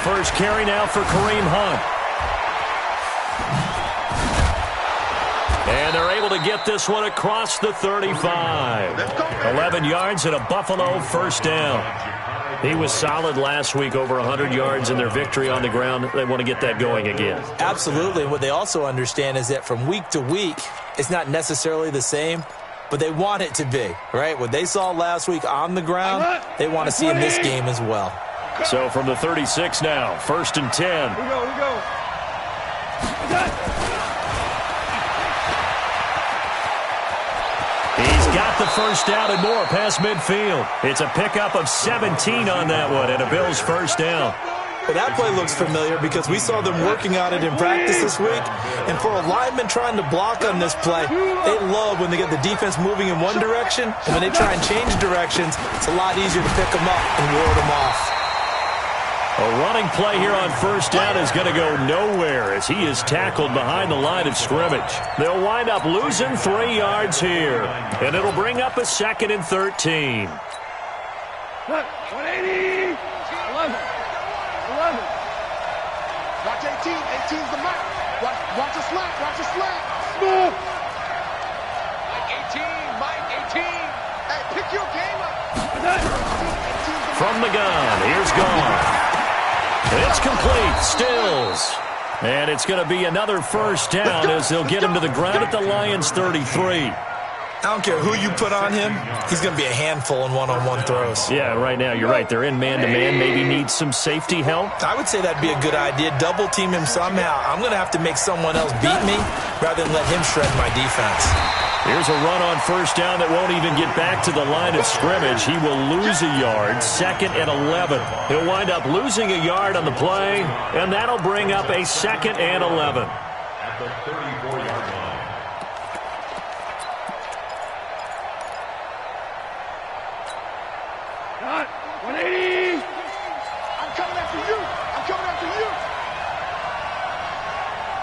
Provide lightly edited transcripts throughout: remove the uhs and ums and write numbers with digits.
first carry now for Kareem Hunt. And they're able to get this one across the 35. 11 yards and a Buffalo first down. He was solid last week, over 100 yards in their victory on the ground. They want to get that going again. Absolutely. What they also understand is that from week to week, it's not necessarily the same, but they want it to be, right? What they saw last week on the ground, they want to see in this game as well. So from the 36 now, 1st and 10. Here we go. He's got the first down and more past midfield. It's a pickup of 17 on that one and a Bills first down. Well, that play looks familiar because we saw them working on it in practice this week. And for a lineman trying to block on this play, they love when they get the defense moving in one direction. And when they try and change directions, it's a lot easier to pick them up and ward them off. A running play here on first down is going to go nowhere as he is tackled behind the line of scrimmage. They'll wind up losing 3 yards here, and it'll bring up a 2nd and 13. 180. 11. Watch 18. 18's the mark. Watch a slant. Watch a slant. Smooth. Mike 18. Hey, pick your game up. From the gun, here's Gone. It's complete. Stills. And it's going to be another first down as they'll get him to the ground at the Lions' 33. I don't care who you put on him, he's going to be a handful in one-on-one throws. Yeah, right now, you're right. They're in man-to-man. Maybe needs some safety help. I would say that'd be a good idea. Double team him somehow. I'm going to have to make someone else beat me rather than let him shred my defense. Here's a run on first down that won't even get back to the line of scrimmage. He will lose a yard, 2nd and 11. He'll wind up losing a yard on the play, and that'll bring up a 2nd and 11. At the 34-yard line. Got 180. I'm coming after you.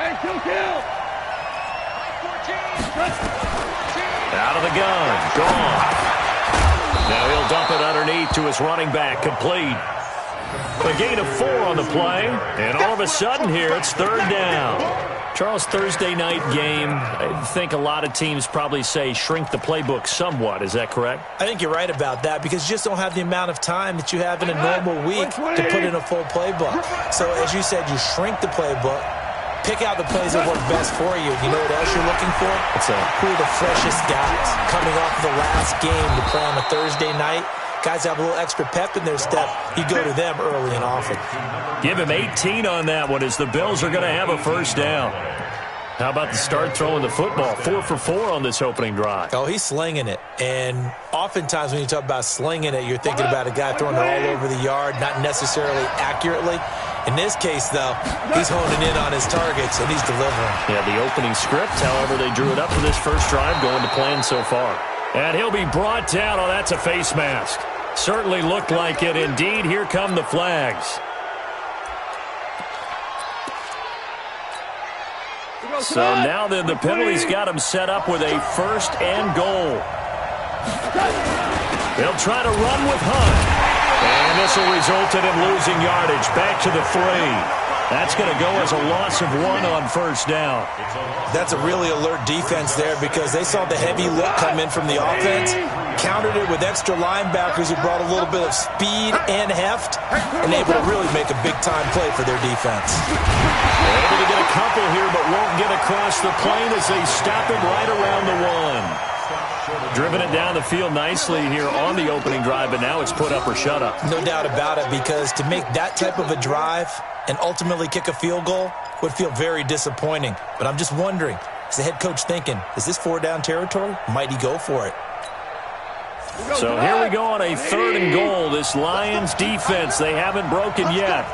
Hey, kill. Out of the gun. Gone. Now he'll dump it underneath to his running back. Complete. A gain of 4 on the play. And all of a sudden here, it's 3rd down. Charles, Thursday night game, I think a lot of teams probably say shrink the playbook somewhat. Is that correct? I think you're right about that because you just don't have the amount of time that you have in a normal week to put in a full playbook. So as you said, you shrink the playbook. Pick out the plays that work best for you. You know what else you're looking for? Who are the freshest guys coming off the last game to play on a Thursday night? Guys have a little extra pep in their step. You go to them early and often. Give him 18 on that one as the Bills are going to have a first down. How about the start throwing the football? 4 for 4 on this opening drive. Oh, he's slinging it. And oftentimes when you talk about slinging it, you're thinking about a guy throwing it all over the yard, not necessarily accurately. In this case, though, he's honing in on his targets, and he's delivering. Yeah, the opening script, however, they drew it up for this first drive, going to plan so far. And he'll be brought down. Oh, that's a face mask. Certainly looked like it. Indeed, here come the flags. So now then, the penalty's got him set up with a 1st and goal. They'll try to run with Hunt. And this will result in him losing yardage back to the 3. That's going to go as a loss of 1 on first down. That's a really alert defense there because they saw the heavy look come in from the offense, countered it with extra linebackers who brought a little bit of speed and heft, and able to really make a big-time play for their defense. They're able to get a couple here, but won't get across the plane as they stop him right around the 1. Driven it down the field nicely here on the opening drive, but now it's put up or shut up. No doubt about it, because to make that type of a drive and ultimately kick a field goal would feel very disappointing. But I'm just wondering, is the head coach thinking, is this 4-down territory? Might he go for it? So here we go on a 3rd and goal. This Lions defense, they haven't broken yet.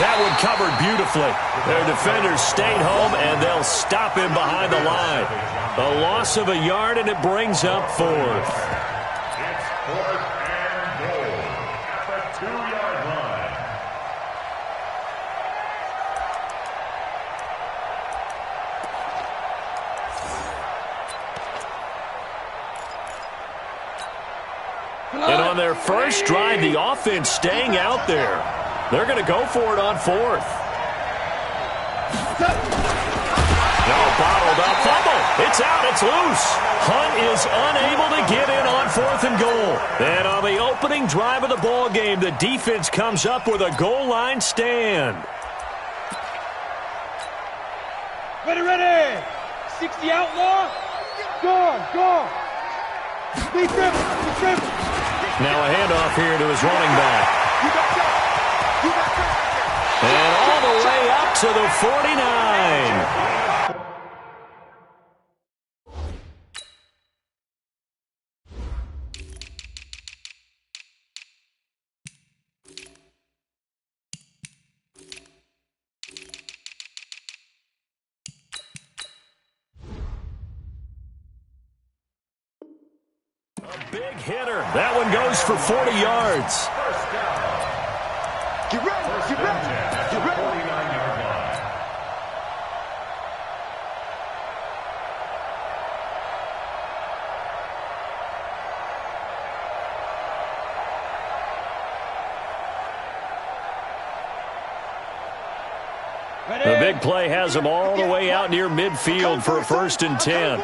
That one covered beautifully. Their defenders stayed home, and they'll stop him behind the line. A loss of a yard, and it brings up 4th. It's 4th and goal at the 2-yard line. And on their first drive, the offense staying out there. They're going to go for it on fourth. No, bottled up fumble. It's out. It's loose. Hunt is unable to get in on 4th and goal. And on the opening drive of the ball game, the defense comes up with a goal line stand. Ready. 60 outlaw. Go. Be trip. Now a handoff here to his running back. And all the way up to the 49. Big hitter. That one goes for 40 yards. Get ready. 49-yard line. The big play has them all the way out near midfield for a 1st and 10.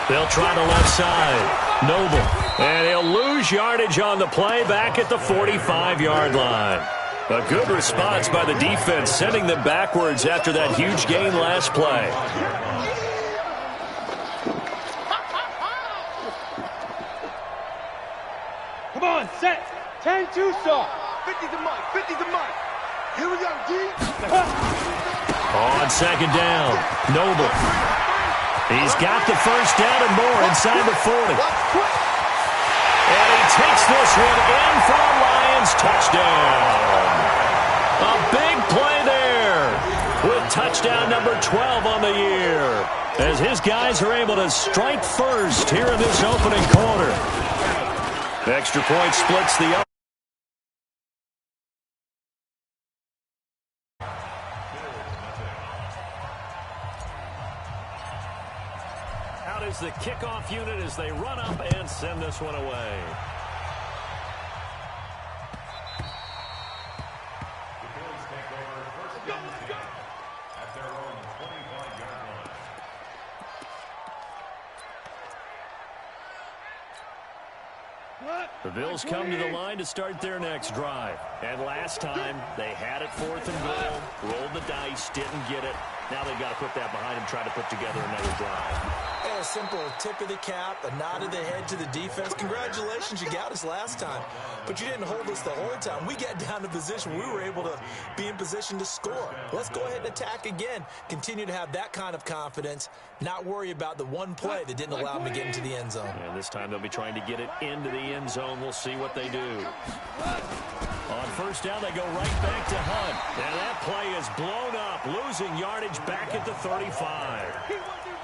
They'll try the left side. Noble. And he'll lose yardage on the play back at the 45-yard line. A good response by the defense, sending them backwards after that huge gain last play. Come on, set. 10-2 stop. 50's the mic. Here we go, D. On 2nd down, Noble. He's got the first down and more inside the 40. And he takes this one in for a Lions touchdown. A big play there with touchdown number 12 on the year, as his guys are able to strike first here in this opening quarter. Extra point splits the up. Out is the kickoff unit as they run up and send this one away. The Bills take over 1st and 10 at their own 25-yard line. The Bills come to the line to start their next drive. And last time, they had it 4th and goal, rolled the dice, didn't get it. Now they've got to put that behind them, try to put together another drive. A simple tip of the cap, a nod of the head to the defense. Congratulations, you got us last time, but you didn't hold us the whole time. We got down to position. We were able to be in position to score. Let's go ahead and attack again. Continue to have that kind of confidence, not worry about the one play that didn't allow them to get into the end zone. And this time they'll be trying to get it into the end zone. We'll see what they do. On 1st down, they go right back to Hunt. And that play is blown up, losing yardage back at the 35.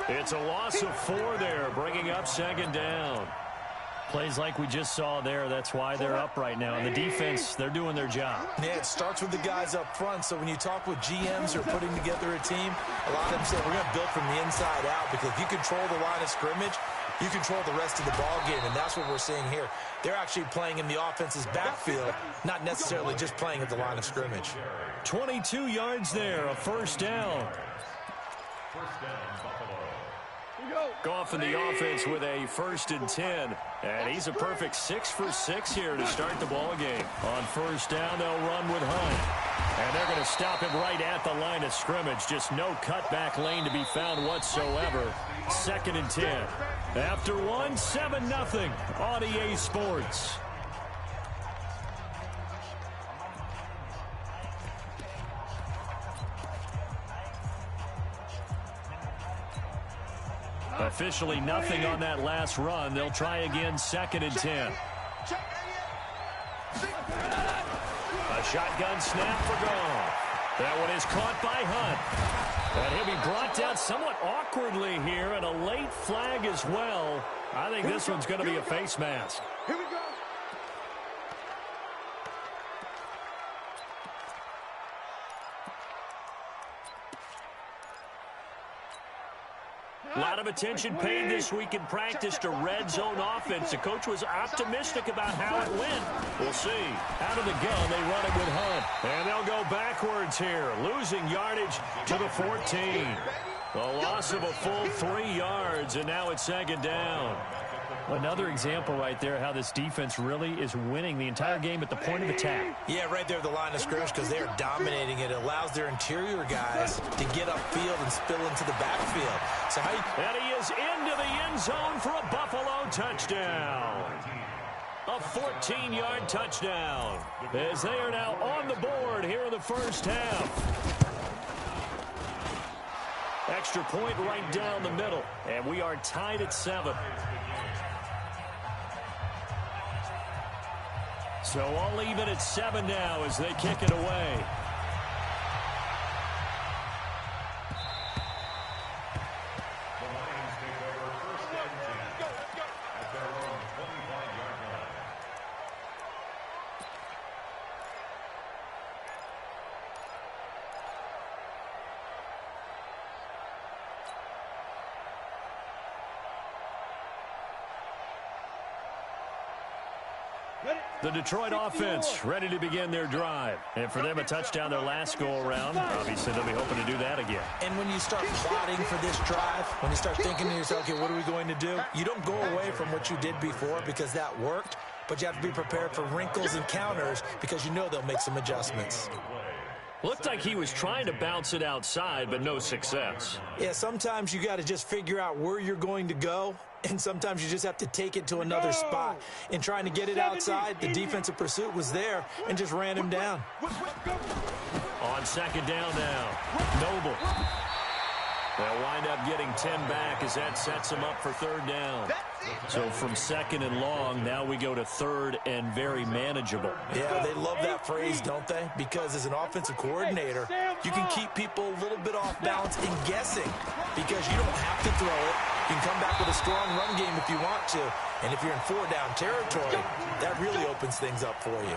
It's a loss of 4 there, bringing up 2nd down. Plays like we just saw there, that's why they're up right now. And the defense, they're doing their job. Yeah, it starts with the guys up front. So when you talk with GMs who are putting together a team, a lot of them say we're going to build from the inside out, because if you control the line of scrimmage, you control the rest of the ball game, and that's what we're seeing here. They're actually playing in the offense's backfield, not necessarily just playing at the line of scrimmage. 22 yards there, a 1st down. Goff in the offense with a 1st and 10. And he's a perfect 6 for 6 here to start the ball game. On 1st down, they'll run with Hunt. And they're going to stop him right at the line of scrimmage. Just no cutback lane to be found whatsoever. 2nd and 10. After one, 7-0 on EA Sports. Officially nothing on that last run. They'll try again, 2nd and 10. A shotgun snap for Goff. That one is caught by Hunt. And he'll be brought down somewhat awkwardly here, and a late flag as well. I think this one's going to be a face mask. Here we go. A lot of attention paid this week in practice to red zone offense. The coach was optimistic about how it went. We'll see. Out of the gun, they run it with Hunt. And they'll go backwards here, losing yardage to the 14. A loss of a full 3 yards, and now it's second down. Another example right there how this defense really is winning the entire game at the point of attack. Yeah, right there at the line of scrimmage because they are dominating it. It allows their interior guys to get upfield and spill into the backfield. So and he is into the end zone for a Buffalo touchdown. A 14-yard touchdown as they are now on the board here in the first half. Extra point right down the middle, and we are tied at 7. So I'll leave it at 7 now as they kick it away. The Lions take over first and 10 at their own 25-yard line. The Detroit offense ready to begin their drive. And for them, a touchdown their last go-around. Obviously, they'll be hoping to do that again. And when you start plotting for this drive, when you start thinking to yourself, okay, what are we going to do? You don't go away from what you did before because that worked, but you have to be prepared for wrinkles and counters because you know they'll make some adjustments. Looked like he was trying to bounce it outside, but no success. Yeah, sometimes you got to just figure out where you're going to go, and sometimes you just have to take it to another spot. In trying to get it outside, the defensive pursuit was there and just ran him down. On second down now, Noble. They'll wind up getting 10 back as that sets them up for third down. So from second and long, now we go to third and very manageable. Yeah, they love that phrase, don't they? Because as an offensive coordinator, you can keep people a little bit off balance and guessing because you don't have to throw it. You can come back with a strong run game if you want to. And if you're in 4-down territory, that really opens things up for you.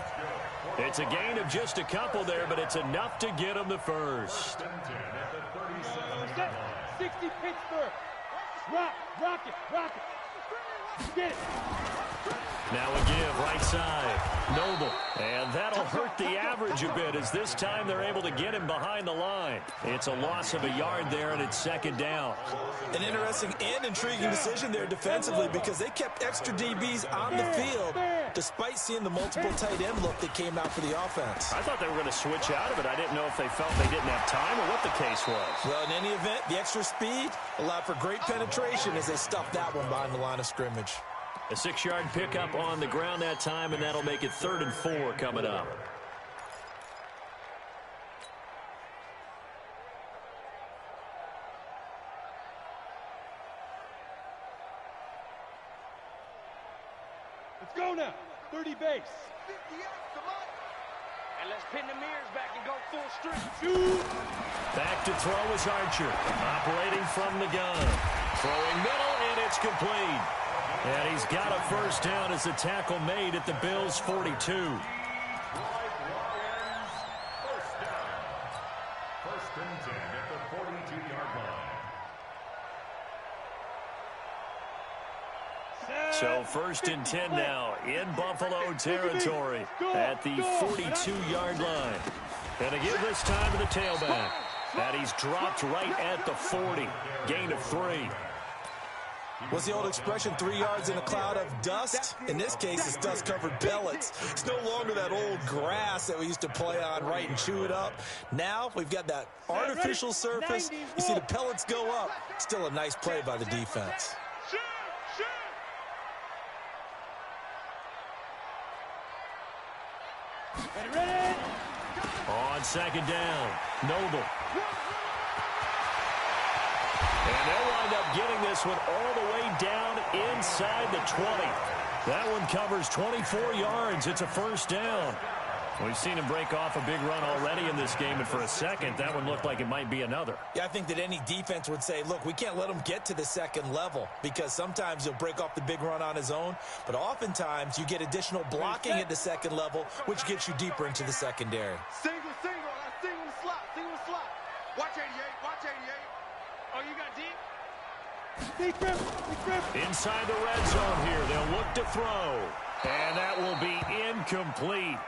It's a gain of just a couple there, but it's enough to get them the first. 60 Pittsburgh. Rock it. Get it. Now a give, right side. Noble. And that'll hurt the average a bit as this time they're able to get him behind the line. It's a loss of a yard there, and it's second down. An interesting and intriguing decision there defensively because they kept extra DBs on the field despite seeing the multiple tight end look that came out for the offense. I thought they were going to switch out of it. I didn't know if they felt they didn't have time or what the case was. Well, in any event, the extra speed allowed for great penetration as they stuffed that one behind the line of scrimmage. A 6-yard pickup on the ground that time, and that'll make it 3rd and 4 coming up. Let's go now. 30 base. And let's pin the mirrors back and go full strength. Shoot. Back to throw is Archer, operating from the gun. Throwing middle, and it's complete. And he's got a first down as the tackle made at the Bills' 42. First down. First and 10 at the 42-yard line. So 1st and 10 now in Buffalo territory at the 42-yard line. And to give this time to the tailback. And he's dropped right at the 40. Gain of 3. What's the old expression, 3 yards in a cloud of dust? In this case, it's dust-covered pellets. It's no longer that old grass that we used to play on, right, and chew it up. Now we've got that artificial surface. You see the pellets go up. Still a nice play by the defense. Ready. On second down, Noble. And they'll wind up getting this one all the way down inside the 20. That one covers 24 yards. It's a first down. We've seen him break off a big run already in this game, and for a second, that one looked like it might be another. Yeah, I think that any defense would say, look, we can't let him get to the second level because sometimes he'll break off the big run on his own, but oftentimes you get additional blocking at the second level, which gets you deeper into the secondary. Single, single the slot. Watch 88. Oh, you got deep? Inside the red zone here. They'll look to throw. And that will be incomplete.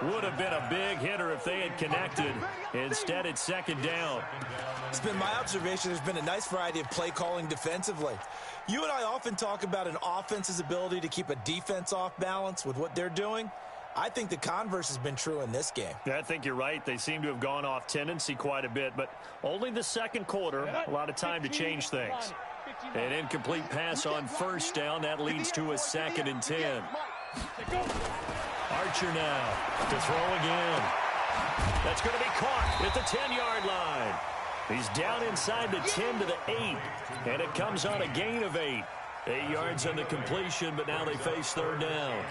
Would have been a big hitter if they had connected. Instead, it's second down. It's been my observation there's been a nice variety of play calling defensively. You and I often talk about an offense's ability to keep a defense off balance with what they're doing. I think the converse has been true in this game. Yeah, I think you're right. They seem to have gone off tendency quite a bit, but only the second quarter, a lot of time to change things. An incomplete pass on first down. That leads to a 2nd and 10. Archer now to throw again. That's going to be caught at the 10-yard line. He's down inside the 10 to the 8, and it comes on a gain of 8. 8 yards on the completion, but now they face third down.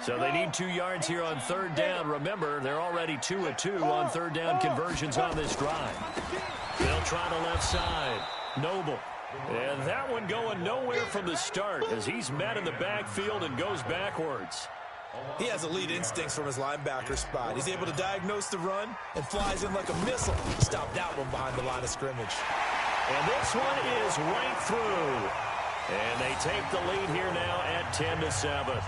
So they need 2 yards here on third down. Remember, they're already 2 of 2 on third down conversions on this drive. They'll try the left side. Noble. And that one going nowhere from the start as he's met in the backfield and goes backwards. He has elite instincts from his linebacker spot. He's able to diagnose the run and flies in like a missile. Stop that one behind the line of scrimmage. And this one is right through. And they take the lead here now at 10-7.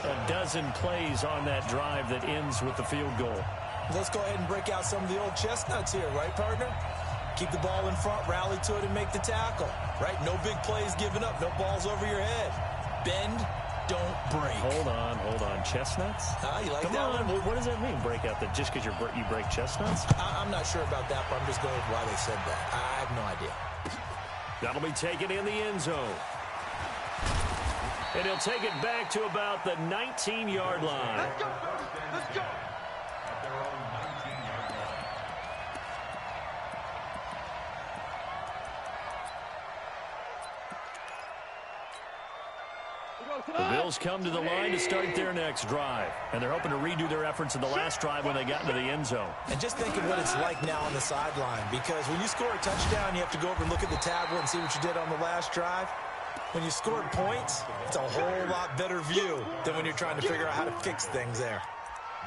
A dozen plays on that drive that ends with the field goal. Let's go ahead and break out some of the old chestnuts here, right, partner? Keep the ball in front, rally to it, and make the tackle. Right? No big plays given up. No balls over your head. Bend, don't break. Hold on. Chestnuts? You like Come that on. one? What does that mean, break out? That just because you break chestnuts? I'm not sure about that, but I'm just going with why they said that. I have no idea. That'll be taken in the end zone. And he'll take it back to about the 19-yard line. Let's go. Let's go. At their own 19-yard line. The Bills come to the line to start their next drive. And they're hoping to redo their efforts in the last drive when they got into the end zone. And just think of what it's like now on the sideline, because when you score a touchdown, you have to go over and look at the tablet and see what you did on the last drive. When you scored points, it's a whole lot better view than when you're trying to figure out how to fix things there.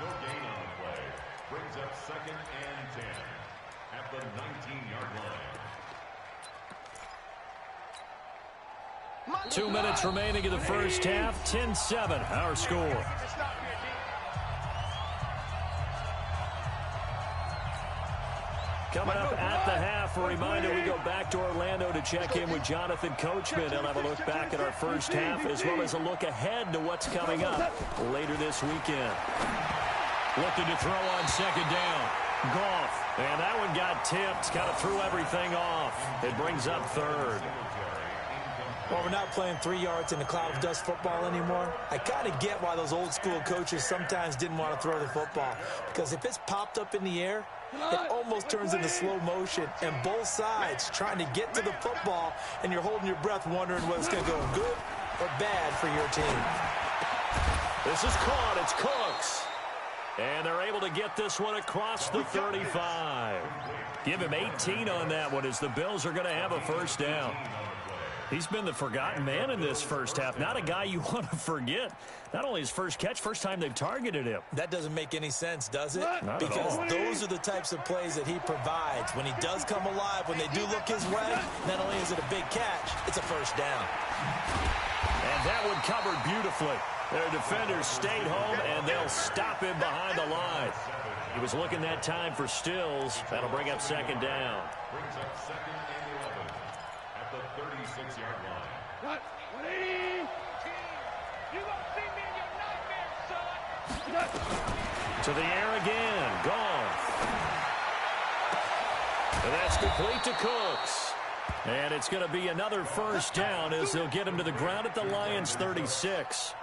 No gain on the play. Brings up 2nd and 10 at the 19-yard line. 2 minutes remaining in the first half. 10-7, our score. Coming up at the half, a reminder, we go back to Orlando to check in with Jonathan Coachman. He'll have a look back at our first half as well as a look ahead to what's coming up later this weekend. Looking to throw on second down. Goff. And that one got tipped. Kind of threw everything off. It brings up third. Well, we're not playing 3 yards in a cloud of dust football anymore. I kind of get why those old school coaches sometimes didn't want to throw the football. Because if it's popped up in the air, it almost turns into slow motion. And both sides trying to get to the football, and you're holding your breath wondering whether it's going to go good or bad for your team. This is caught. It's Cooks. And they're able to get this one across the 35. Give him 18 on that one as the Bills are going to have a first down. He's been the forgotten man in this first half. Not a guy you want to forget. Not only his first catch, first time they've targeted him. That doesn't make any sense, does it? Not because at all. those are the types of plays that he provides. When he does come alive, when they do look his way, not only is it a big catch, it's a first down. And that one covered beautifully. Their defenders stayed home, and they'll stop him behind the line. He was looking that time for Stills. That'll bring up second down. Brings up 2nd and 11 at the 36-yard line. Cut. 180. You gonna see me in your nightmares, son. To the air again. Gone. And that's complete to Cooks. And it's going to be another first down as they'll get him to the ground at the Lions' 36.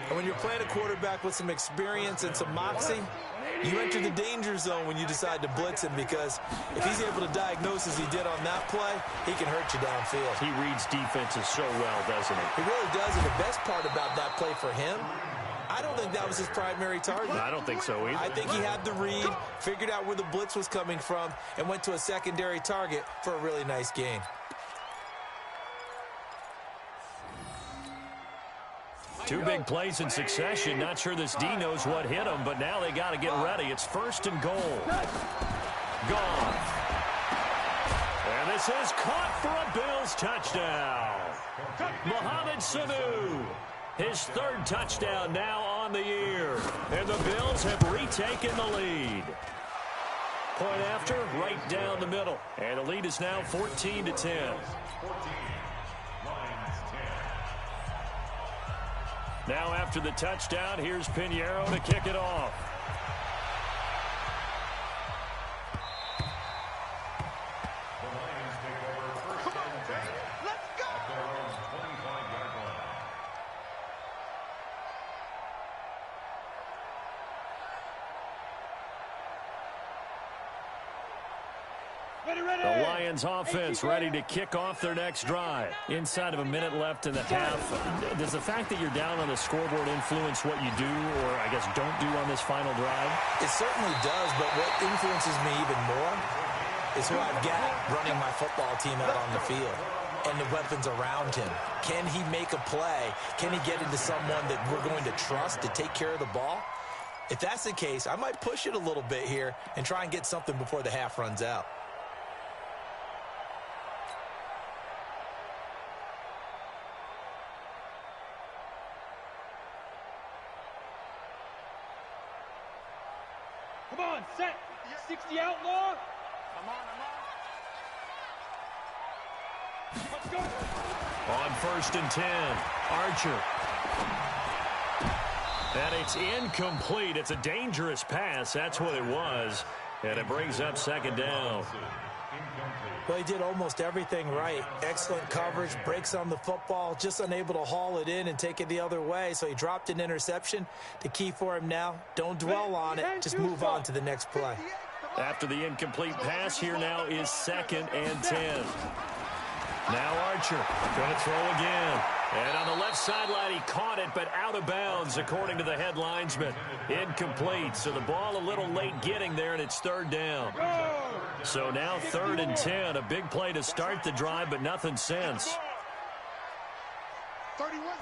And when you're playing a quarterback with some experience and some moxie, you enter the danger zone when you decide to blitz him, because if he's able to diagnose as he did on that play, he can hurt you downfield. He reads defenses so well, doesn't he? He really does, and the best part about that play for him, I don't think that was his primary target. I don't think so either. I think he had the read, figured out where the blitz was coming from, and went to a secondary target for a really nice gain. Two big plays in succession. Not sure this D knows what hit him, but now they got to get ready. It's first and goal. Gone. And This is caught for a Bills touchdown. Mohamed Sanu, his third touchdown now on the year. And the Bills have retaken the lead. Point after, right down the middle. And the lead is now 14-10. 14. Lions 10. Now after the touchdown, here's Pinheiro to kick it off. The Lions take over first and 10. Let's go! At their own 25-yard line. Ready. The Lions offense ready to kick off their next drive. Inside of a minute left in the half. Does the fact that you're down on the scoreboard influence what you do, or I guess don't do on this final drive? It certainly does, but what influences me even more is who I've got running my football team out on the field and the weapons around him. Can he make a play? Can he get into someone that we're going to trust to take care of the ball? If that's the case, I might push it a little bit here and try and get something before the half runs out. Come on, set. 60 outlaw. I'm on. Let's go. On 1st and 10, Archer. And it's incomplete. It's a dangerous pass. That's what it was. And it brings up second down. Well, he did almost everything right. Excellent coverage, breaks on the football, just unable to haul it in and take it the other way. So he dropped an interception. The key for him now, don't dwell on it. Just move on to the next play. After the incomplete pass, here now is 2nd and 10. Now Archer going to throw again. And on the left sideline, he caught it, but out of bounds, according to the head linesman. Incomplete, so the ball a little late getting there, and it's 3rd down. So now 3rd and 10, a big play to start the drive, but nothing since. 31.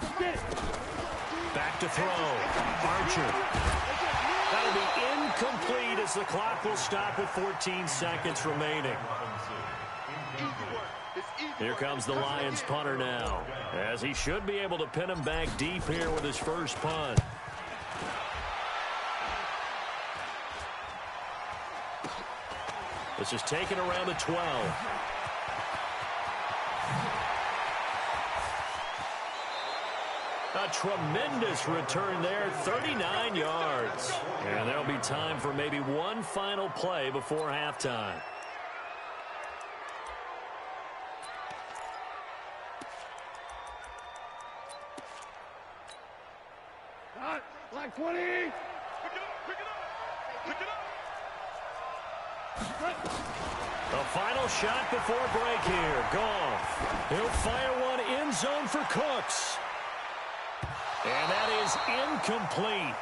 Back to throw. Archer. That'll be incomplete as the clock will stop with 14 seconds remaining. Here comes the Lions punter now, as he should be able to pin him back deep here with his first punt. This is taken around the 12. A tremendous return there, 39 yards. And there'll be time for maybe one final play before halftime. Like 20. Pick it up. The final shot before break here. Goff. He'll fire one end zone for Cooks. And that is incomplete.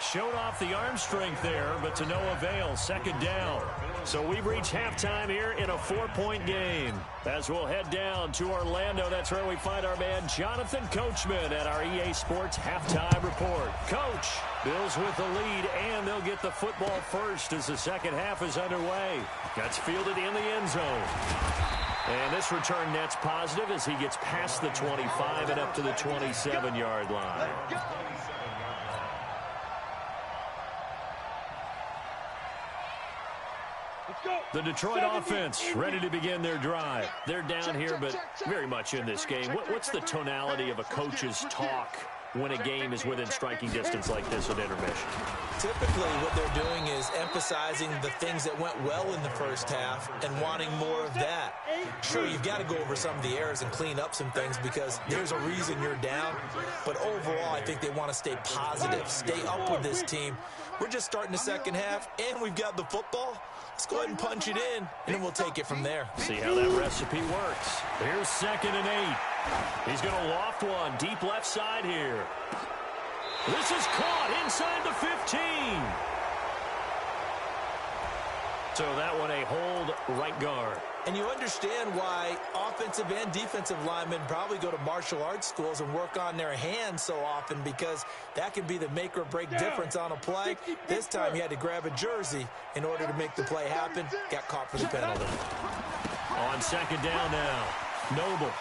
Showed off the arm strength there, but to no avail. 2nd down. So we've reached halftime here in a 4-point game. As we'll head down to Orlando, that's where we find our man Jonathan Coachman at our EA Sports Halftime Report. Coach, Bills with the lead, and they'll get the football first as the second half is underway. That's fielded in the end zone. And this return net's positive as he gets past the 25 and up to the 27-yard line. The Detroit offense ready to begin their drive. They're down here, but very much in this game. What's the tonality of a coach's talk when a game is within striking distance like this at intermission? Typically, what they're doing is emphasizing the things that went well in the first half and wanting more of that. Sure, you've got to go over some of the errors and clean up some things because there's a reason you're down. But overall, I think they want to stay positive, stay up with this team. We're just starting the second half, and we've got the football. Let's go ahead and punch it in, and then we'll take it from there. See how that recipe works. Here's 2nd and 8. He's going to loft one deep left side here. This is caught inside the 15. So that one a hold right guard. And you understand why offensive and defensive linemen probably go to martial arts schools and work on their hands so often, because that can be the make or break difference on a play. This time he had to grab a jersey in order to make the play happen. Got caught for the penalty. On second down now, Noble.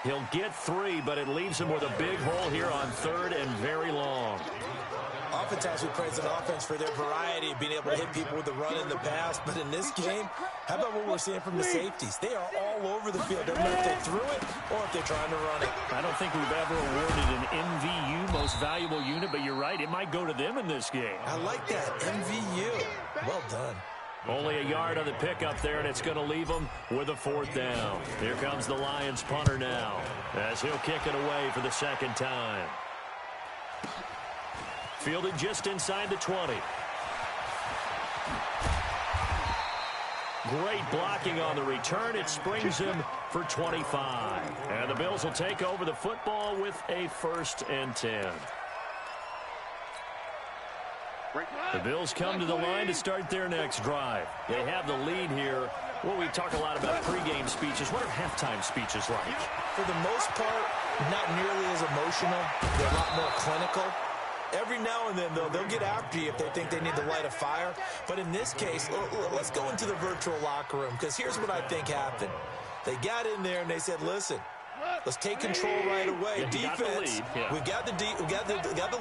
He'll get 3, but it leaves him with a big hole here on third and very long. Oftentimes we praise an offense for their variety of being able to hit people with the run in the pass, but in this game, how about what we're seeing from the safeties? They are all over the field. Doesn't matter if they threw it or if they're trying to run it. I don't think we've ever awarded an MVU, most valuable unit, but you're right, it might go to them in this game. I like that, MVU. Well done. Only a yard on the pickup there, and it's going to leave them with a 4th down. Here comes the Lions punter now, as he'll kick it away for the second time. Fielded just inside the 20. Great blocking on the return. It springs him for 25. And the Bills will take over the football with a 1st and 10. The Bills come to the line to start their next drive. They have the lead here. Well, we talk a lot about pregame speeches. What are halftime speeches like? For the most part, not nearly as emotional. They're a lot more clinical. Every now and then, though, they'll get after you if they think they need to light a fire. But in this case, let's go into the virtual locker room, because here's what I think happened. They got in there and they said, listen, let's take control right away. Defense, we got the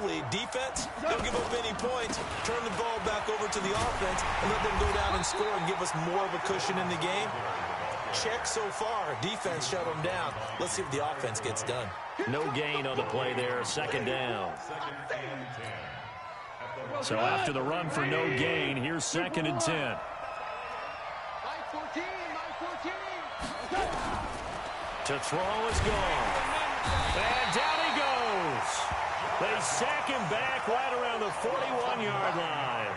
lead. Defense, don't give up any points. Turn the ball back over to the offense and let them go down and score and give us more of a cushion in the game. Check so far. Defense shut them down. Let's see if the offense gets done. No gain on the play there, 2nd down. So after the run for no gain, here's 2nd and 10. To throw is gone. And down he goes. They sack him back right around the 41-yard line.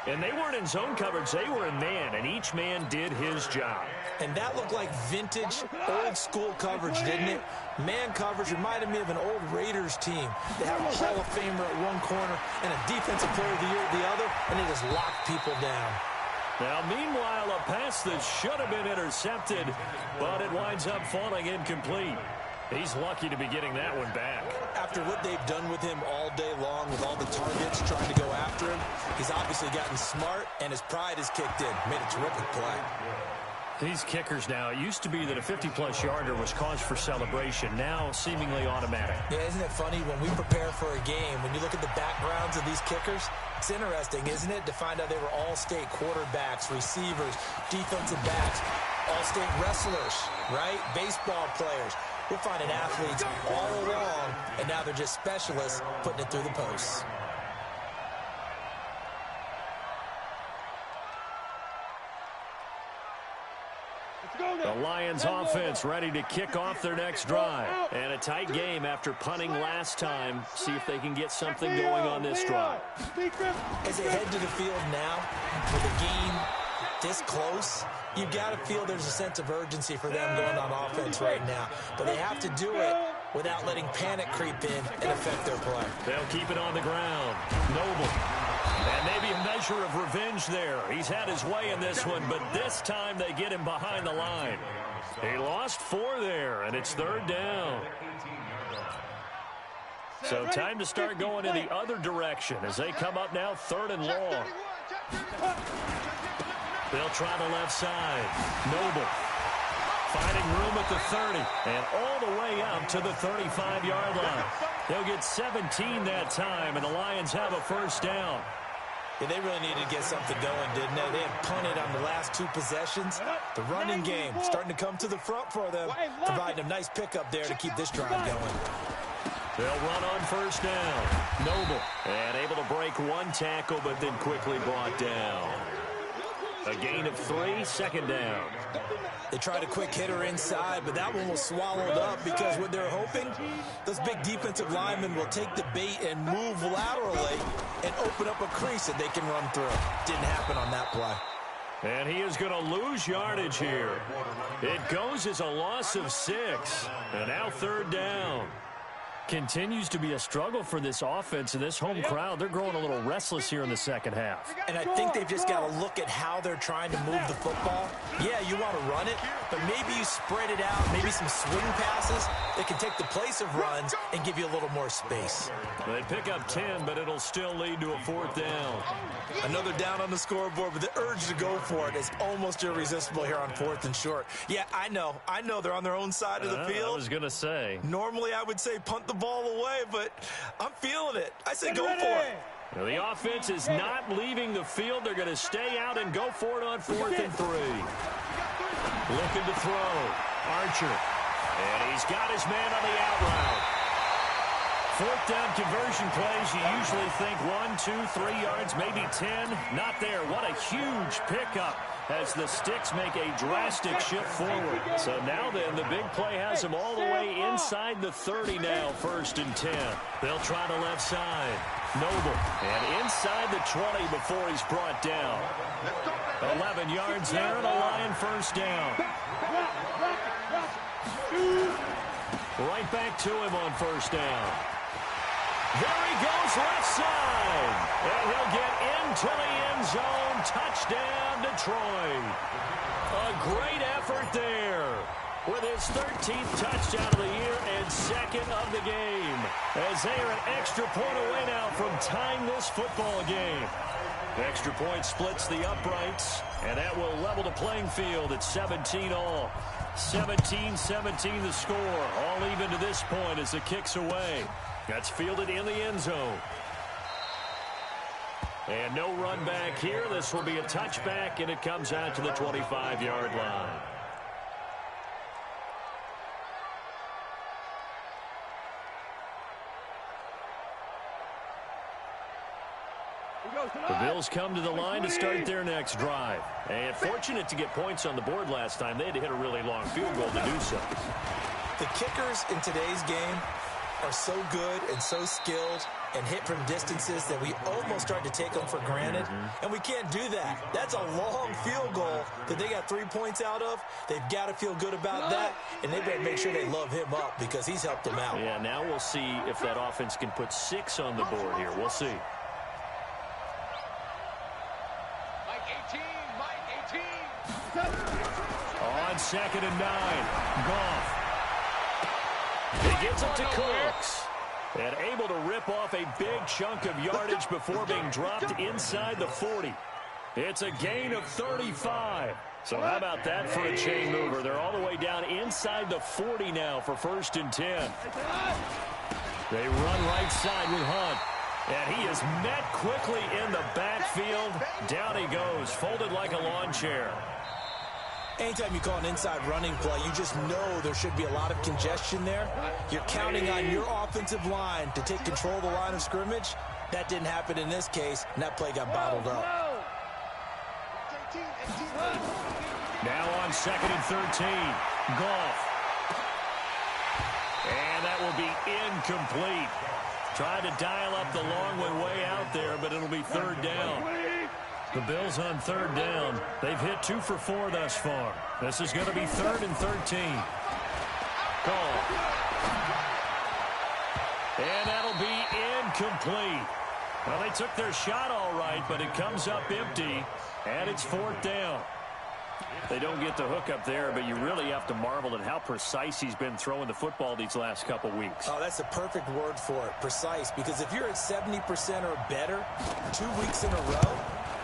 And they weren't in zone coverage. They were in man, and each man did his job. And that looked like vintage, old-school coverage, didn't it? Man coverage reminded me of an old Raiders team. They have a Hall of Famer at one corner and a Defensive Player of the Year at the other, and they just locked people down. Now, meanwhile, a pass that should have been intercepted, but it winds up falling incomplete. He's lucky to be getting that one back. After what they've done with him all day long with all the targets trying to go after him, he's obviously gotten smart, and his pride has kicked in. Made a terrific play. These kickers now, it used to be that a 50-plus yarder was cause for celebration. Now, seemingly automatic. Yeah, isn't it funny when we prepare for a game, when you look at the backgrounds of these kickers, it's interesting, isn't it, to find out they were all-state quarterbacks, receivers, defensive backs, all-state wrestlers, right? Baseball players. We're finding athletes all along, and now they're just specialists putting it through the posts. The Lions offense ready to kick off their next drive. And a tight game after punting last time. See if they can get something going on this drive. As they head to the field now, with a game this close, you got to feel there's a sense of urgency for them going on offense right now. But they have to do it without letting panic creep in and affect their play. They'll keep it on the ground. Noble. And maybe a measure of revenge there. He's had his way in this one, but this time they get him behind the line. He lost 4 there, and it's 3rd down. So time to start going in the other direction as they come up now 3rd and long. They'll try the left side. Noble finding room at the 30 and all the way out to the 35-yard line. They'll get 17 that time, and the Lions have a 1st down. Yeah, they really needed to get something going, didn't they? They had punted on the last 2 possessions. The running game starting to come to the front for them, providing a nice pickup there to keep this drive going. They'll run on 1st down. Noble, and able to break 1 tackle, but then quickly brought down. A gain of 3, 2nd down. They tried a quick hitter inside, but that one was swallowed up because what they're hoping, those big defensive linemen will take the bait and move laterally and open up a crease that they can run through. Didn't happen on that play. And he is going to lose yardage here. It goes as a loss of 6. And now 3rd down. Continues to be a struggle for this offense and this home crowd. They're growing a little restless here in the second half. And I think they've just got to look at how they're trying to move the football. Yeah, you want to run it, but maybe you spread it out, maybe some swing passes that can take the place of runs and give you a little more space. They pick up 10, but it'll still lead to a 4th down. Another down on the scoreboard, but the urge to go for it is almost irresistible here on 4th and short. Yeah, I know they're on their own side of the field. I was going to say. Normally, I would say punt the ball away, but I'm feeling it. I say go for it. Now, the offense is not leaving the field. They're going to stay out and go for it on 4th and 3. Looking to throw. Archer. And he's got his man on the out route. 4th down conversion plays, you usually think 1, 2, 3 yards, maybe 10. Not there. What a huge pickup as the Sticks make a drastic shift forward. So now then, the big play has them all the way inside the 30 now, 1st and 10. They'll try the left side. Noble. And inside the 20 before he's brought down. 11 yards there and a Lion 1st down. Right back to him on 1st down. There he goes left side. And he'll get into the end zone. Touchdown, Detroit. A great effort there with his 13th touchdown of the year and 2nd of the game. As they are an extra point away now from tying this football game. Extra point splits the uprights, and that will level the playing field at 17 all. 17-17 the score. All even to this point as the kick's away. That's fielded in the end zone. And no run back here. This will be a touchback, and it comes out to the 25-yard line. The Bills come to the line to start their next drive. And fortunate to get points on the board last time. They had to hit a really long field goal to do so. The kickers in today's game are so good and so skilled and hit from distances that we almost start to take them for granted. And we can't do that. That's a long field goal that they got 3 points out of. They've got to feel good about that, and they better make sure they love him up because he's helped them out. Yeah, now we'll see if that offense can put 6 on the board here. We'll see. On 2nd and 9, Goff. He gets it to Cooks. And able to rip off a big chunk of yardage before being dropped inside the 40. It's a gain of 35. So how about that for a chain mover? They're all the way down inside the 40 now for 1st and 10. They run right side with Hunt. And he is met quickly in the backfield. Down he goes, folded like a lawn chair. Anytime you call an inside running play, you just know there should be a lot of congestion there. You're counting on your offensive line to take control of the line of scrimmage. That didn't happen in this case, and that play got bottled up. Now on 2nd and 13, Goff. And that will be incomplete. Tried to dial up the long way out there, but it'll be 3rd down. The Bills on 3rd down. They've hit 2 for 4 thus far. This is going to be 3rd and 13. Call. And that'll be incomplete. Well, they took their shot all right, but it comes up empty, and it's 4th down. They don't get the hook up there, but you really have to marvel at how precise he's been throwing the football these last couple weeks. Oh, that's the perfect word for it, precise, because if you're at 70% or better 2 weeks in a row,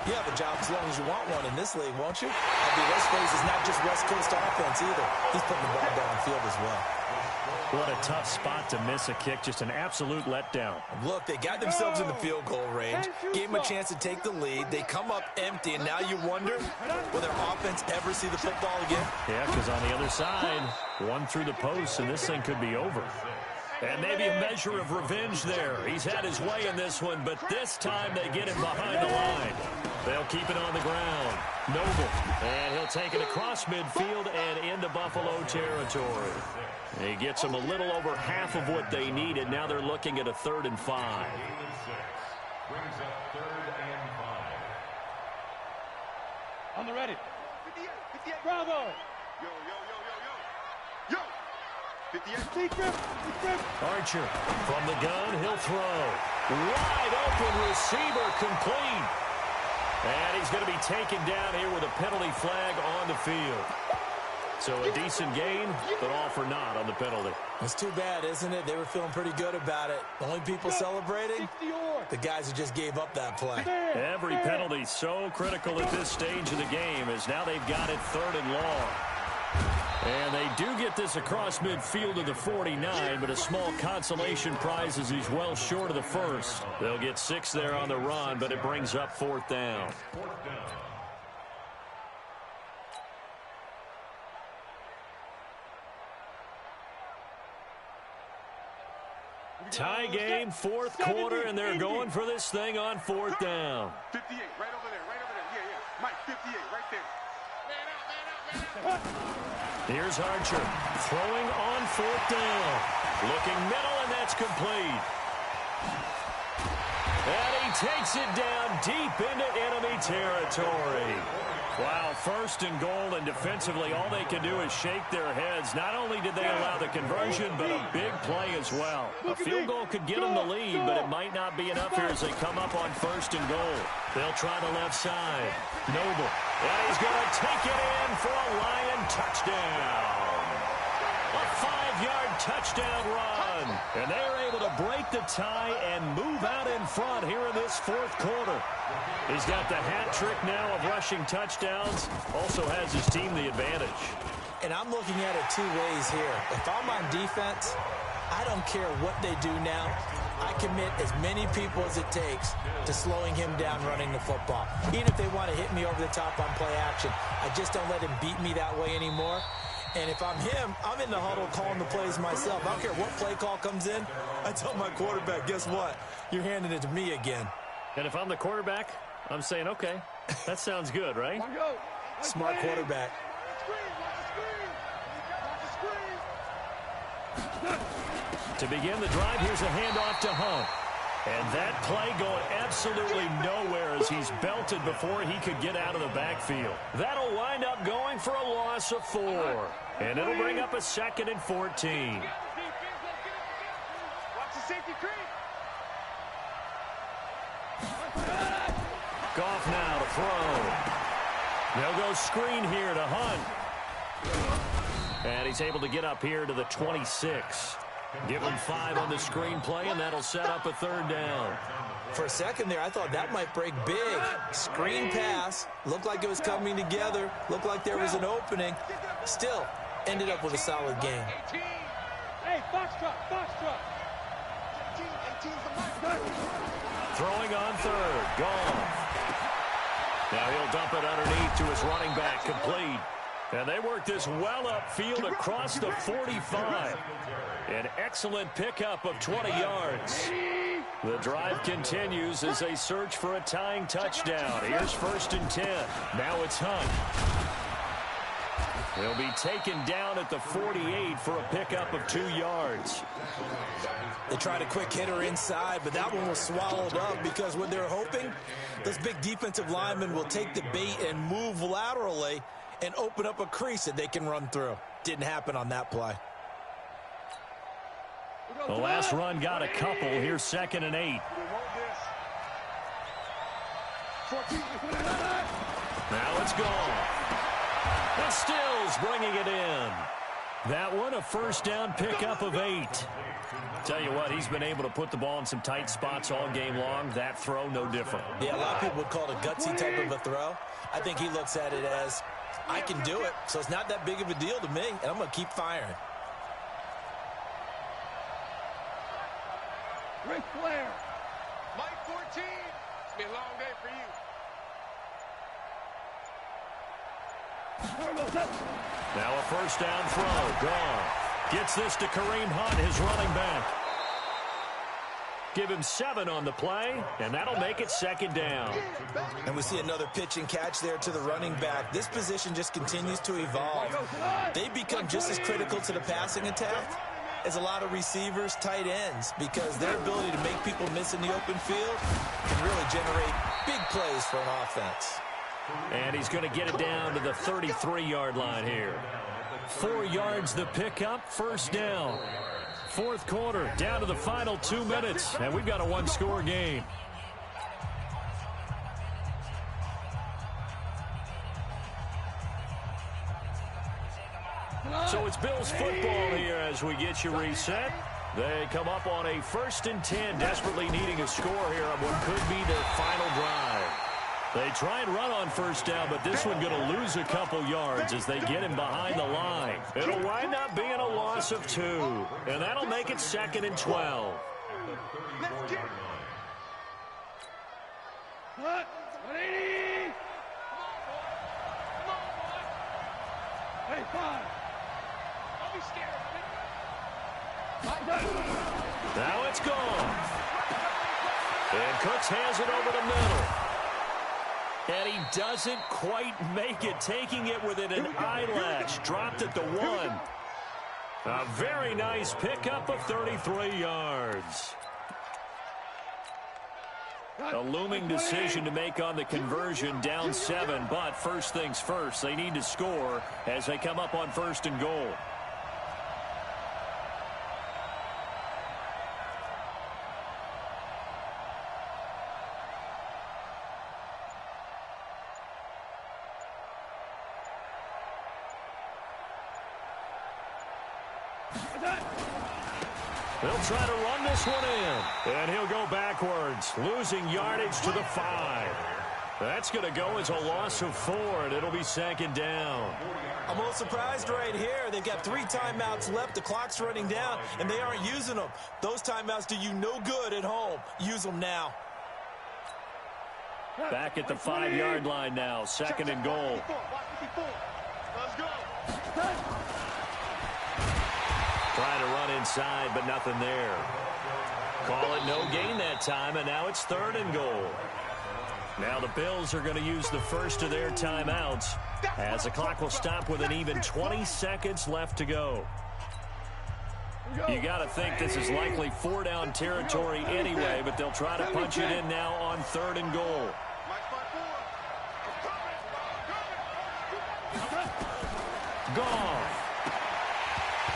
you have a job as long as you want one in this league, won't you? I mean, let's face it, it's not just West Coast offense either. He's putting the ball downfield as well. What a tough spot to miss a kick. Just an absolute letdown. Look, they got themselves in the field goal range, gave them a chance to take the lead. They come up empty, and now you wonder, will their offense ever see the football again? Yeah, because on the other side, one through the post, and this thing could be over. And maybe a measure of revenge there. He's had his way in this one, but this time they get him behind the line. They'll keep it on the ground. Noble. And he'll take it across midfield and into Buffalo territory. He gets them a little over half of what they needed. Now they're looking at a 3rd and 5. Brings up 3rd and 5. On the ready. Bravo. Yo. Archer from the gun, he'll throw. Wide open receiver, complete. And he's going to be taken down here with a penalty flag on the field. So a decent gain, but all for naught on the penalty. It's too bad, isn't it? They were feeling pretty good about it. The only people celebrating, the guys who just gave up that play. Every penalty so critical at this stage of the game, as now they've got it 3rd and long. And they do get this across midfield to the 49, but a small consolation prize as he's well short of the first. They'll get 6 there on the run, but it brings up 4th down. Tie game, 4th quarter, and they're going for this thing on 4th down. 58, right over there, right over there. Yeah, yeah. Mike, 58, right there. Here's Archer throwing on 4th down. Looking middle, and that's complete. And he takes it down deep into enemy territory. Wow, 1st and goal, and defensively all they can do is shake their heads. Not only did they allow the conversion, but a big play as well. A field goal could get them the lead, but it might not be enough here as they come up on 1st and goal. They'll try the left side. Noble. And he's going to take it in for a Lion touchdown. A 5-yard touchdown run. And they're able to break the tie and move out in front here in this 4th quarter. He's got the hat trick now of rushing touchdowns. Also has his team the advantage. And I'm looking at it 2 ways here. If I'm on defense, I don't care what they do now. I commit as many people as it takes to slowing him down running the football. Even if they want to hit me over the top on play action, I just don't let him beat me that way anymore. And if I'm him, I'm in the huddle calling the plays myself. I don't care what play call comes in. I tell my quarterback, guess what? You're handing it to me again. And if I'm the quarterback, I'm saying, okay, that sounds good, right? Smart quarterback. To begin the drive, here's a handoff to Hunt. And that play going absolutely nowhere as he's belted before he could get out of the backfield. That'll wind up going for a loss of 4. And it'll bring up a 2nd and 14. Watch the safety creep. Goff now to throw. They'll go screen here to Hunt. And he's able to get up here to the 26. Give him 5 on the screenplay, and that'll set up a 3rd down. For a second there, I thought that might break big. Screen pass. Looked like it was coming together. Looked like there was an opening. Still, ended up with a solid game. Hey, box truck, box truck. Throwing on 3rd. Gone. Now he'll dump it underneath to his running back, complete. And they work this well upfield across the 45. An excellent pickup of 20 yards. The drive continues as they search for a tying touchdown. Here's 1st and 10. Now it's Hunt. He'll be taken down at the 48 for a pickup of 2 yards. They tried a quick hitter inside, but that one was swallowed up because what they're hoping, those big defensive linemen will take the bait and move laterally and open up a crease that they can run through. Didn't happen on that play. The last run got a couple. Here's 2nd and 8. Now it's gone. And Stills bringing it in. That one a 1st down pickup of 8. Tell you what, he's been able to put the ball in some tight spots all game long. That throw, no different. Yeah, a lot of people would call it a gutsy type of a throw. I think he looks at it as, I can do it, so it's not that big of a deal to me, and I'm going to keep firing. Ric Flair. Mike 14. It's been a long day for you. Now a 1st down throw. Gone. Gets this to Kareem Hunt, his running back. Give him 7 on the play, and that'll make it 2nd down. And we see another pitch and catch there to the running back. This position just continues to evolve. They become just as critical to the passing attack as a lot of receivers, tight ends, because their ability to make people miss in the open field can really generate big plays for an offense. And he's going to get it down to the 33-yard line here. 4 yards the pickup, first down. Fourth quarter, down to the final 2 minutes, and we've got a one-score game. So it's Bills football here as we get you reset. They come up on a 1st and 10, desperately needing a score here on what could be their final drive. They try and run on first down, but this one going to lose a couple yards as they get him behind the line. It'll wind up being a loss of 2, and that'll make it 2nd and 12. What? 180! Hey, 5. Don't be scared. Now it's gone. And Cooks has it over the middle. And he doesn't quite make it, taking it within an eyelash. Dropped at the 1. A very nice pickup of 33 yards. A looming decision to make on the conversion, down 7. But first things first, they need to score as they come up on 1st and goal. They'll try to run this one in. And he'll go backwards, losing yardage to the 5. That's going to go as a loss of 4, and it'll be 2nd down. I'm a little surprised right here. They've got 3 timeouts left. The clock's running down, and they aren't using them. Those timeouts do you no good at home. Use them now. Back at the 5-yard line now, 2nd and goal. Let's go. Trying to run inside, but nothing there. Call it no gain that time, and now it's 3rd and goal. Now the Bills are going to use the first of their timeouts as the clock will stop with an even 20 seconds left to go. You got to think this is likely 4-down territory anyway, but they'll try to punch it in now on 3rd and goal. Gone.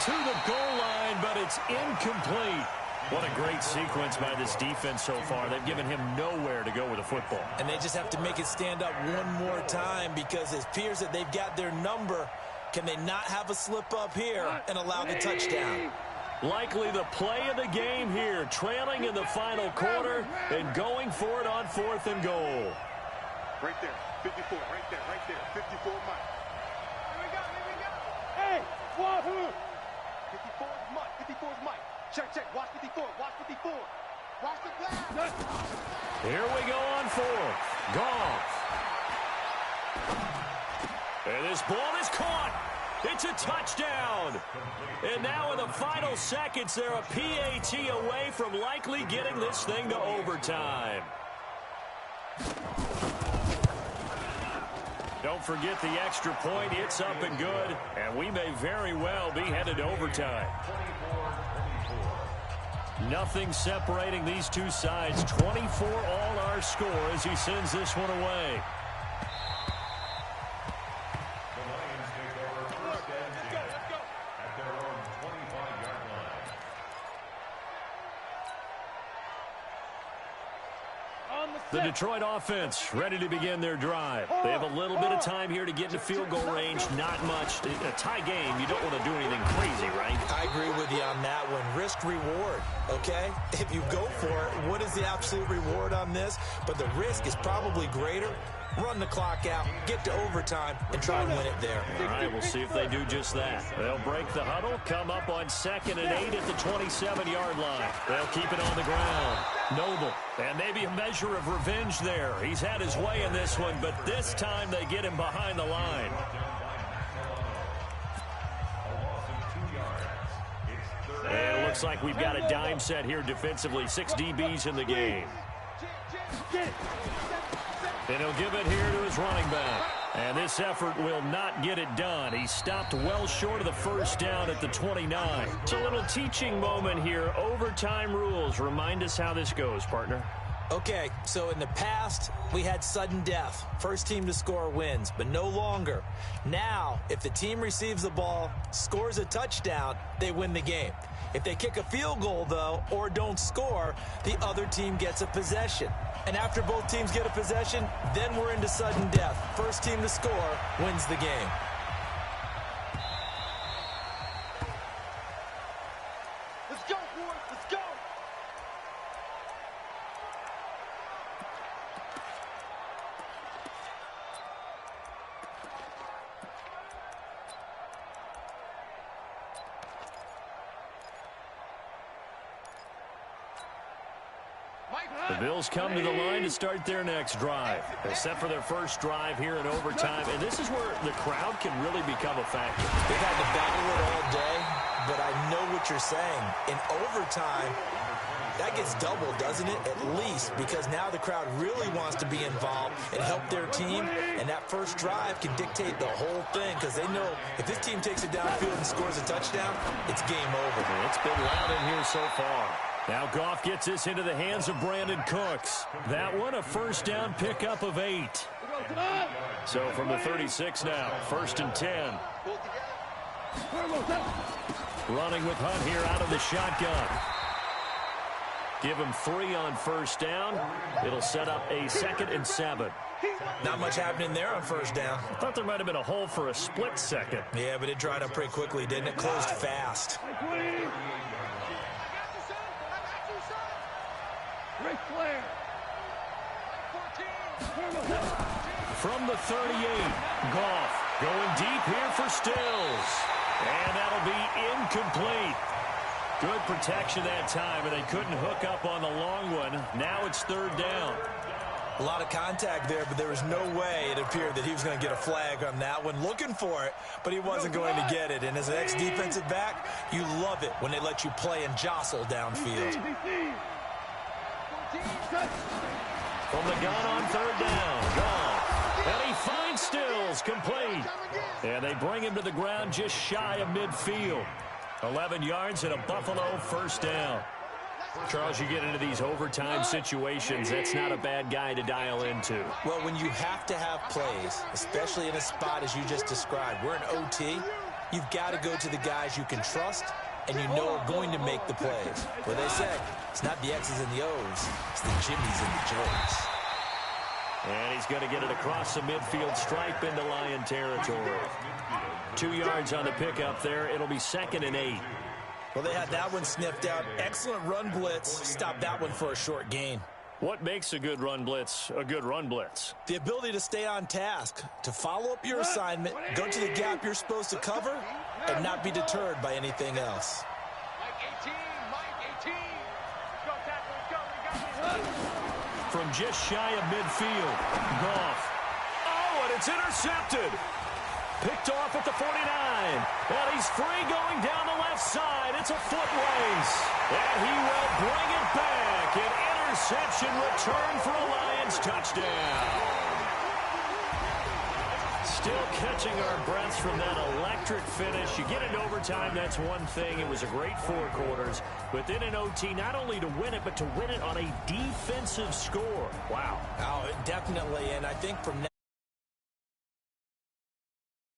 To the goal line, but it's incomplete. What a great sequence by this defense so far. They've given him nowhere to go with the football. And they just have to make it stand up one more time because it appears that they've got their number. Can they not have a slip up here and allow the touchdown? Likely the play of the game here, trailing in the final quarter and going for it on 4th and goal. Right there, 54, right there, 54 Mike. Here we go. Hey, Wahoo! 54 is Mike, 54 is Mike. Check, watch 54, watch 54. Watch the glass. Here we go on 4th. Goff. And this ball is caught. It's a touchdown. And now in the final seconds, they're a PAT away from likely getting this thing to overtime. Don't forget the extra point. It's up and good. And we may very well be headed to overtime. Nothing separating these two sides. 24 all our score as he sends this one away. The Detroit offense ready to begin their drive. They have a little bit of time here to get into field goal range. Not much. A tie game, you don't want to do anything crazy, right? I agree with you on that one. Risk reward, okay? If you go for it, what is the absolute reward on this? But the risk is probably greater. Run the clock out, get to overtime, and try and win it there. All right, we'll see if they do just that. They'll break the huddle, come up on 2nd and 8 at the 27-yard line. They'll keep it on the ground. Noble, and maybe a measure of revenge there. He's had his way in this one, but this time they get him behind the line. And it looks like we've got a dime set here defensively. 6 DBs in the game. And he'll give it here to his running back. And this effort will not get it done. He stopped well short of the first down at the 29. It's a little teaching moment here. Overtime rules. Remind us how this goes, partner. Okay, so in the past, we had sudden death. First team to score wins, but no longer. Now, if the team receives the ball, scores a touchdown, they win the game. If they kick a field goal, though, or don't score, the other team gets a possession. And after both teams get a possession, then we're into sudden death. First team to score wins the game. Let's go, boys. Let's go. The Bills come to the line to start their next drive. They're set for their first drive here in overtime, and this is where the crowd can really become a factor. They've had to battle it all day, but I know what you're saying. In overtime, that gets doubled, doesn't it? At least, because now the crowd really wants to be involved and help their team, and that first drive can dictate the whole thing because they know if this team takes it downfield and scores a touchdown, it's game over. It's been loud in here so far. Now Goff gets this into the hands of Brandon Cooks. That one, a first down pickup of 8. So from the 36 now, 1st and 10. Running with Hunt here out of the shotgun. Give him 3 on first down. It'll set up a 2nd and 7. Not much happening there on first down. I thought there might have been a hole for a split second. Yeah, but it dried up pretty quickly, didn't it? Closed fast. Ric Flair. From the 38, Goff going deep here for Stills. And that'll be incomplete. Good protection that time, and they couldn't hook up on the long one. Now it's 3rd down. A lot of contact there, but there was no way it appeared that he was going to get a flag on that one. Looking for it, but he wasn't going to get it. And as an ex-defensive back, you love it when they let you play and jostle downfield. From the gun on 3rd down, Goff. And he finds Stills, complete. And they bring him to the ground just shy of midfield. 11 yards and a Buffalo first down. Charles, you get into these overtime situations, that's not a bad guy to dial into. Well, when you have to have plays, especially in a spot as you just described, we're in OT, you've got to go to the guys you can trust and you know are going to make the plays. Well, they say it's not the X's and the O's, it's the Jimmies and the Joes. And he's going to get it across the midfield stripe into Lion territory. 2 yards on the pickup there. It'll be 2nd and 8. Well, they had that one sniffed out. Excellent run blitz. Stopped that one for a short gain. What makes a good run blitz a good run blitz? The ability to stay on task, to follow up your assignment, go to the gap you're supposed to cover, and not be deterred by anything else. Mike 18, Mike 18. Go, tackle, go, we got this. From just shy of midfield, Goff. Oh, and it's intercepted. Picked off at the 49. And he's free going down the left side. It's a foot race. And he will bring it back. An interception return for a Lions touchdown. Still catching our breaths from that electric finish. You get into overtime, that's one thing. It was a great 4 quarters. But then in OT, not only to win it, but to win it on a defensive score. Wow. Oh, definitely. And I think from now